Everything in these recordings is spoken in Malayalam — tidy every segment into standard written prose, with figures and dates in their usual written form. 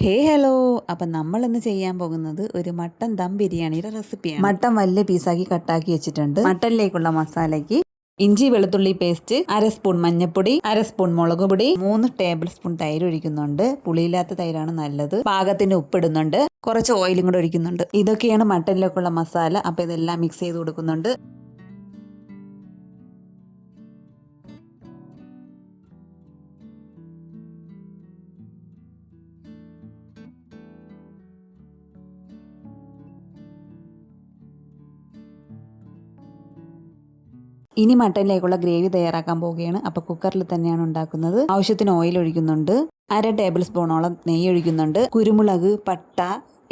ഹലോ. അപ്പം നമ്മളിന്ന് ചെയ്യാൻ പോകുന്നത് ഒരു മട്ടൻ ദം ബിരിയാണിയുടെ റെസിപ്പിയാണ്. മട്ടൻ വലിയ പീസാക്കി കട്ടാക്കി വെച്ചിട്ടുണ്ട്. മട്ടനിലേക്കുള്ള മസാലയ്ക്ക് ഇഞ്ചി വെളുത്തുള്ളി പേസ്റ്റ്, 1/2 സ്പൂൺ മഞ്ഞൾപ്പൊടി, 1/2 സ്പൂൺ മുളക് പൊടി, 3 ടേബിൾ സ്പൂൺ തൈര് ഒഴിക്കുന്നുണ്ട്. പുളിയില്ലാത്ത തൈരാണ് നല്ലത്. പാകത്തിന് ഉപ്പിടുന്നുണ്ട്. കുറച്ച് ഓയിലും കൂടെ ഒഴിക്കുന്നുണ്ട്. ഇതൊക്കെയാണ് മട്ടനിലേക്കുള്ള മസാല. അപ്പം ഇതെല്ലാം മിക്സ് ചെയ്ത് കൊടുക്കുന്നുണ്ട്. ഇനി മട്ടനിലേക്കുള്ള ഗ്രേവി തയ്യാറാക്കാൻ പോവുകയാണ്. അപ്പോൾ കുക്കറിൽ തന്നെയാണ് ഉണ്ടാക്കുന്നത്. ആവശ്യത്തിന് ഓയിൽ ഒഴിക്കുന്നുണ്ട്. 1/2 ടേബിൾ സ്പൂണോളം നെയ്യ് ഒഴിക്കുന്നുണ്ട്. കുരുമുളക്, പട്ട,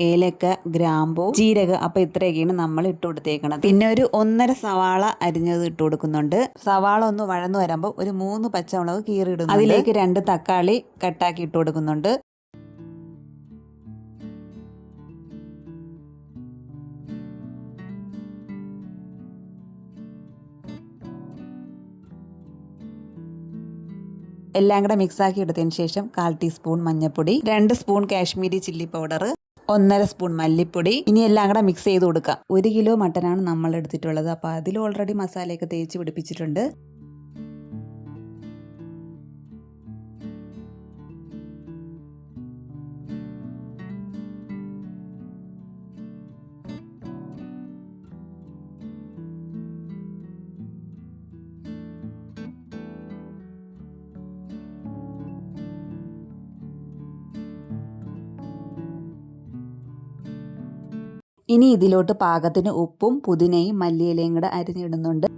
ഏലക്ക, ഗ്രാമ്പൂ, ജീരകം, അപ്പോൾ ഇത്രയൊക്കെയാണ് നമ്മൾ ഇട്ട് കൊടുത്തേക്കണം. പിന്നെ ഒരു 1.5 സവാള അരിഞ്ഞത് ഇട്ട് കൊടുക്കുന്നുണ്ട്. സവാള ഒന്ന് വഴന്നു വരുമ്പോൾ ഒരു 3 പച്ചമുളക് കീറിയിടുന്നു. അതിലേക്ക് 2 തക്കാളി കട്ടാക്കി ഇട്ട് കൊടുക്കുന്നുണ്ട്. എല്ലാം കൂടെ മിക്സാക്കി എടുത്തതിന് ശേഷം 1/4 ടീസ്പൂൺ മഞ്ഞൾപ്പൊടി, 2 spoon Kashmiri chilli powder, 1.5 spoon മല്ലിപ്പൊടി. ഇനി എല്ലാം കൂടെ മിക്സ് ചെയ്ത് കൊടുക്കാം. 1 കിലോ മട്ടനാണ് നമ്മൾ എടുത്തിട്ടുള്ളത്. അപ്പോൾ അതിൽ ഓൾറെഡി മസാലയൊക്കെ തേച്ച് പിടിപ്പിച്ചിട്ടുണ്ട്. ഇനി ഇതിലോട്ട് പാകത്തിന് ഉപ്പും പുതിനയും മല്ലിയിലയും കൂടെ അരിഞ്ഞിടുന്നുണ്ട്.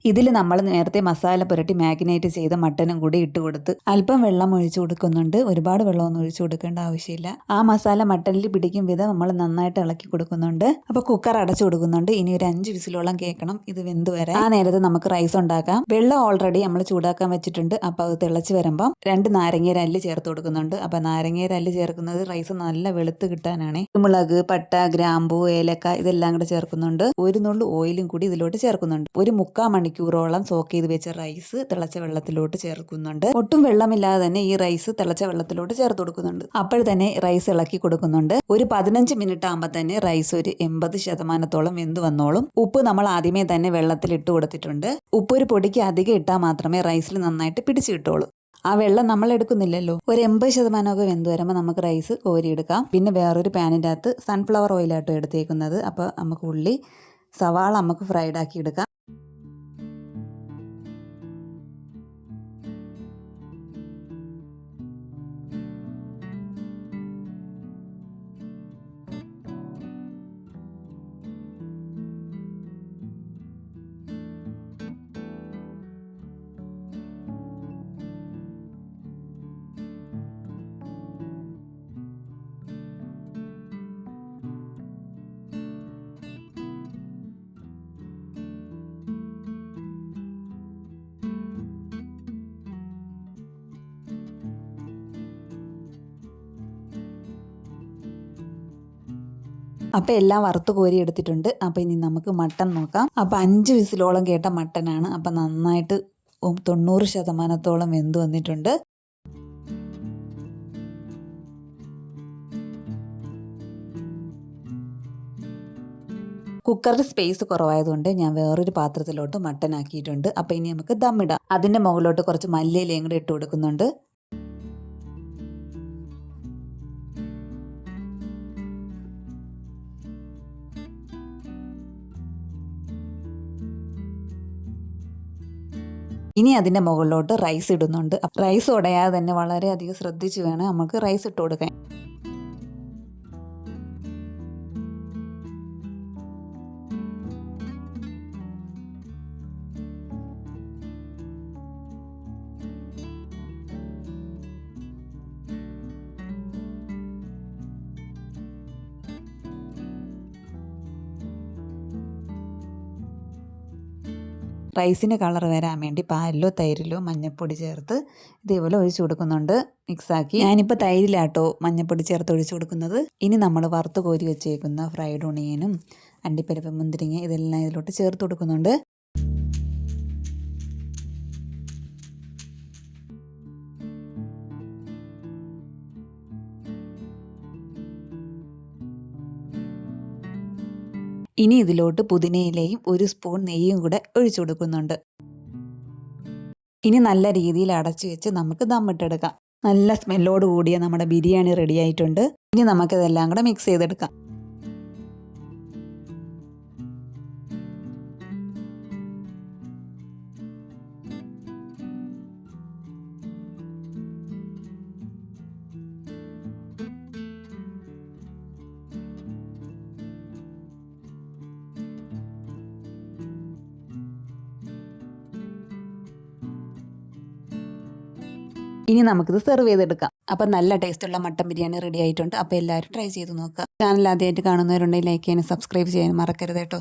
ഇതിൽ നമ്മൾ നേരത്തെ മസാല പുരട്ടി മാഗ്നേറ്റ് ചെയ്ത മട്ടനും കൂടി ഇട്ട് കൊടുത്ത് അല്പം വെള്ളം ഒഴിച്ചു കൊടുക്കുന്നുണ്ട്. ഒരുപാട് വെള്ളമൊന്നും ഒഴിച്ചു കൊടുക്കേണ്ട ആവശ്യമില്ല. ആ മസാല മട്ടനിൽ പിടിക്കും വിധം നമ്മൾ നന്നായിട്ട് ഇളക്കി കൊടുക്കുന്നുണ്ട്. അപ്പോൾ കുക്കർ അടച്ചു കൊടുക്കുന്നുണ്ട്. ഇനി ഒരു 5 വിസിലോളം കേൾക്കണം ഇത് വെന്ത് വരാൻ. ആ നേരത്ത് നമുക്ക് റൈസ് ഉണ്ടാക്കാം. വെള്ളം ഓൾറെഡി നമ്മൾ ചൂടാക്കാൻ വെച്ചിട്ടുണ്ട്. അപ്പോൾ അത് തിളച്ച് വരുമ്പം 2 നാരങ്ങയുടെ അല്ലി ചേർത്ത് കൊടുക്കുന്നുണ്ട്. അപ്പോൾ നാരങ്ങയുടെ അല്ലി ചേർക്കുന്നത് റൈസ് നല്ല വെളുത്ത് കിട്ടാനാണ്. കുരുമുളക്, പട്ട, ഗ്രാമ്പൂ, ഏലക്ക ഇതെല്ലാം കൂടെ ചേർക്കുന്നുണ്ട്. ഒരു നുള്ളു ഓയിലും കൂടി ഇതിലോട്ട് ചേർക്കുന്നുണ്ട്. ഒരു 3/4 മണിക്കൂറോളം സോക്ക് ചെയ്ത് വെച്ച റൈസ് തിളച്ച വെള്ളത്തിലോട്ട് ചേർക്കുന്നുണ്ട്. ഒട്ടും വെള്ളമില്ലാതെ തന്നെ ഈ റൈസ് തിളച്ച വെള്ളത്തിലോട്ട് ചേർത്ത് കൊടുക്കുന്നുണ്ട്. അപ്പോൾ തന്നെ റൈസ് ഇളക്കി കൊടുക്കുന്നുണ്ട്. ഒരു 15 മിനിറ്റ് ആകുമ്പോൾ തന്നെ റൈസ് ഒരു 80% വെന്ത് വന്നോളും. ഉപ്പ് നമ്മൾ ആദ്യമേ തന്നെ വെള്ളത്തിൽ ഇട്ട് കൊടുത്തിട്ടുണ്ട്. ഉപ്പ് ഒരു പൊടിക്ക് അധികം ഇട്ടാൽ മാത്രമേ റൈസിൽ നന്നായിട്ട് പിടിച്ചു കിട്ടുള്ളൂ. ആ വെള്ളം നമ്മൾ എടുക്കുന്നില്ലല്ലോ. ഒരു 80% വെന്ത് വരുമ്പോൾ നമുക്ക് റൈസ് കോരിയെടുക്കാം. പിന്നെ വേറൊരു പാനിൻ്റെ അകത്ത് സൺഫ്ലവർ ഓയിലാട്ടോ എടുത്തേക്കുന്നത്. അപ്പോൾ നമുക്ക് ഉള്ളി, സവാള നമുക്ക് ഫ്രൈഡ് ആക്കി എടുക്കാം. അപ്പോൾ എല്ലാം വറുത്ത് കോരി എടുത്തിട്ടുണ്ട്. അപ്പോൾ ഇനി നമുക്ക് മട്ടൻ നോക്കാം. അപ്പോൾ 5 വിസിലോളം കേട്ട മട്ടനാണ്. അപ്പോൾ നന്നായിട്ട് 90% വെന്ത് വന്നിട്ടുണ്ട്. കുക്കറിൽ സ്പേസ് കുറവായതുകൊണ്ട് ഞാൻ വേറൊരു പാത്രത്തിലോട്ട് മട്ടൻ ആക്കിയിട്ടുണ്ട്. അപ്പോൾ ഇനി നമുക്ക് ദമ്മിടാം. അതിൻ്റെ മുകളിലോട്ട് കുറച്ച് മല്ലിയിലയും കൂടെ ഇട്ട് കൊടുക്കുന്നുണ്ട്. ഇനി അതിൻ്റെ മുകളിലോട്ട് റൈസ് ഇടുന്നുണ്ട്. റൈസ് ഉടയാതെ തന്നെ വളരെയധികം ശ്രദ്ധിച്ച് വേണം നമുക്ക് റൈസ് ഇട്ട് കൊടുക്കാൻ. റൈസിന് കളർ വരാൻ വേണ്ടി പാലിലോ തൈരിലോ മഞ്ഞൾപ്പൊടി ചേർത്ത് ഇതേപോലെ ഒഴിച്ചു കൊടുക്കുന്നുണ്ട്. മിക്സാക്കി ഞാനിപ്പോൾ തൈരിലാട്ടോ മഞ്ഞൾപ്പൊടി ചേർത്ത് ഒഴിച്ചു കൊടുക്കുന്നത്. ഇനി നമ്മൾ വറുത്ത് കോരി വെച്ചേക്കുന്ന ഫ്രൈഡ് ഒണിയനും അണ്ടിപ്പരിപ്പ് മുന്തിരിങ്ങ ഇതെല്ലാം ഇതിലോട്ട് ചേർത്ത് കൊടുക്കുന്നുണ്ട്. ഇനി ഇതിലോട്ട് പുതിനയിലയും 1 സ്പൂൺ നെയ്യും കൂടെ ഒഴിച്ചു കൊടുക്കുന്നുണ്ട്. ഇനി നല്ല രീതിയിൽ അടച്ചു വെച്ച് നമുക്ക് ദമ്മിട്ടെടുക്കാം. നല്ല സ്മെല്ലോട് കൂടിയ നമ്മുടെ ബിരിയാണി റെഡി ആയിട്ടുണ്ട്. ഇനി നമുക്കിതെല്ലാം കൂടെ മിക്സ് ചെയ്തെടുക്കാം. ഇനി നമുക്കിത് സെർവ് ചെയ്തെടുക്കാം. അപ്പം നല്ല ടേസ്റ്റുള്ള മട്ടൻ ബിരിയാണി റെഡി ആയിട്ടുണ്ട്. അപ്പോൾ എല്ലാവരും ട്രൈ ചെയ്ത് നോക്കുക. ചാനൽ ആദ്യമായിട്ട് കാണുന്നവരുണ്ടെങ്കിൽ ലൈക്ക് ചെയ്യാനും സബ്സ്ക്രൈബ് ചെയ്യാനും മറക്കരുത് കേട്ടോ.